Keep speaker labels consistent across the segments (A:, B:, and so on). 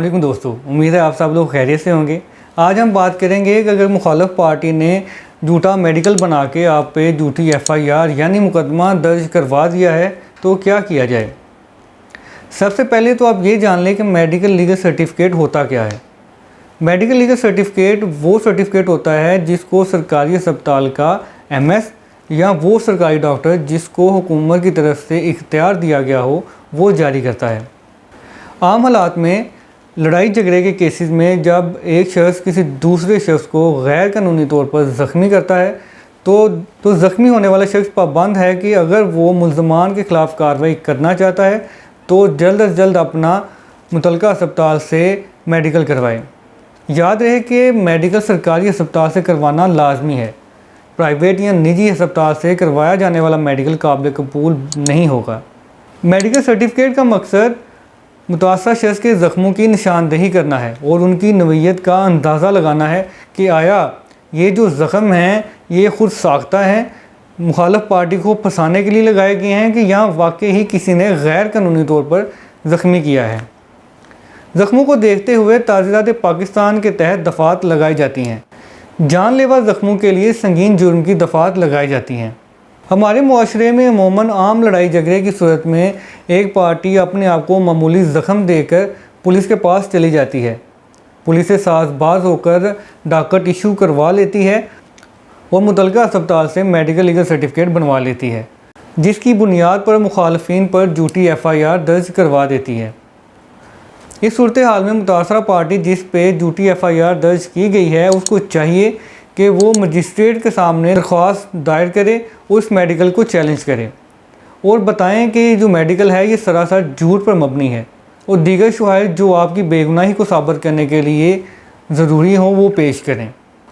A: वालेकुम दोस्तों, उम्मीद है आप सब लोग खैरियत से होंगे। आज हम बात करेंगे कि अगर मुखालिफ पार्टी ने झूठा मेडिकल बना के आप पे झूठी एफआईआर यानी मुकदमा दर्ज करवा दिया है तो क्या किया जाए। सबसे पहले तो आप ये जान लें कि मेडिकल लीगल सर्टिफिकेट होता क्या है। मेडिकल लीगल सर्टिफिकेट वो सर्टिफिकेट होता है जिसको सरकारी अस्पताल का एमएस या वो सरकारी डॉक्टर जिसको हुकूमत की तरफ से इख्तियार दिया गया हो वो जारी करता है। आम हालात में लड़ाई झगड़े के केसेस में जब एक शख्स किसी दूसरे शख्स को गैर कानूनी तौर पर ज़ख्मी करता है तो ज़ख्मी होने वाला शख्स पाबंद है कि अगर वो मुल्ज़मान के ख़िलाफ़ कार्रवाई करना चाहता है तो जल्द अज जल्द अपना मुतल्लिका अस्पताल से मेडिकल करवाए। याद रहे कि मेडिकल सरकारी अस्पताल से करवाना लाजमी है। प्राइवेट या निजी अस्पताल से करवाया जाने वाला मेडिकल काबिल कबूल नहीं होगा। मेडिकल सर्टिफिकेट का मकसद मुतासर शख्स के ज़ख्मों की निशानदेही करना है और उनकी नवीयत का अंदाज़ा लगाना है कि आया ये जो ज़ख्म हैं ये ख़ुद साख्ता हैं, मुखालिफ पार्टी को फंसाने के लिए लगाए गए हैं कि यहाँ वाकई ही किसी ने गैर कानूनी तौर पर ज़ख्मी किया है। ज़ख्मों को देखते हुए ताज़ीरात पाकिस्तान के तहत दफ़ात लगाई जाती हैं। जानलेवा ज़ख्मों के लिए संगीन जुर्म की दफ़ात लगाई जाती हैं। हमारे मुआशरे में अमूमन आम लड़ाई झगड़े की सूरत में एक पार्टी अपने आप को मामूली ज़ख्म देकर पुलिस के पास चली जाती है। पुलिस से साज़बाज होकर डॉक्टर इशू करवा लेती है और मुतल्लिका अस्पताल से मेडिकल लीगल सर्टिफिकेट बनवा लेती है, जिसकी बुनियाद पर मुखालफिन पर झूठी एफआईआर दर्ज करवा देती है। इस सूरत हाल में मुतासरा पार्टी जिस पे झूठी एफआईआर दर्ज की गई है उसको चाहिए कि वो मजिस्ट्रेट के सामने दरख्वास्त दायर करे, उस मेडिकल को चैलेंज करें और बताएं कि जो मेडिकल है ये सरासर झूठ पर मबनी है और दीगर शवाहिद जो आपकी बेगुनाही को साबित करने के लिए ज़रूरी हो वो पेश करें।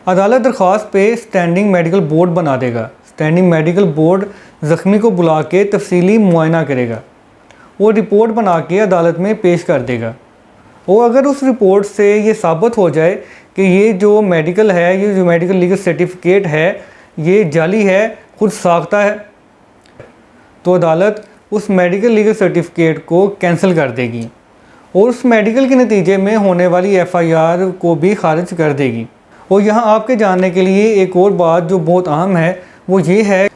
A: अदालत दरख्वास्त पे स्टैंडिंग मेडिकल बोर्ड बना देगा। स्टैंडिंग मेडिकल बोर्ड ज़ख्मी को बुला के तफसीली मुआयना करेगा और रिपोर्ट बना के अदालत में पेश कर देगा। और अगर उस रिपोर्ट से ये साबित हो जाए कि ये जो मेडिकल है, ये जो मेडिकल लीगल सर्टिफिकेट है ये जाली है, खुद साख्ता है, तो अदालत उस मेडिकल लीगल सर्टिफिकेट को कैंसिल कर देगी और उस मेडिकल के नतीजे में होने वाली एफआईआर को भी खारिज कर देगी। और यहाँ आपके जानने के लिए एक और बात जो बहुत अहम है वो ये है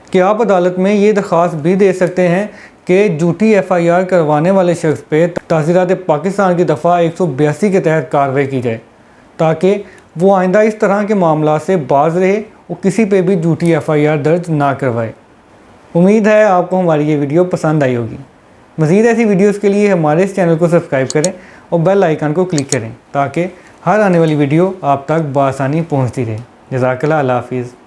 A: कि आप अदालत में ये दरख्वास्त भी दे सकते हैं कि झूठी एफआईआर करवाने वाले शख्स पे ताज़ीरात पाकिस्तान की दफ़ा 182 के तहत कार्रवाई की जाए ताकि वो आइंदा इस तरह के मामला से बाज रहे और किसी पे भी झूठी एफआईआर दर्ज ना करवाए। उम्मीद है आपको हमारी ये वीडियो पसंद आई होगी। मज़ीद ऐसी वीडियोस के लिए हमारे इस चैनल को सब्सक्राइब करें और बेल आइकन को क्लिक करें ताकि हर आने वाली वीडियो आप तक बआसानी पहुँचती रहे। जज़ाकल्लाह, अल्लाह हाफ़िज़।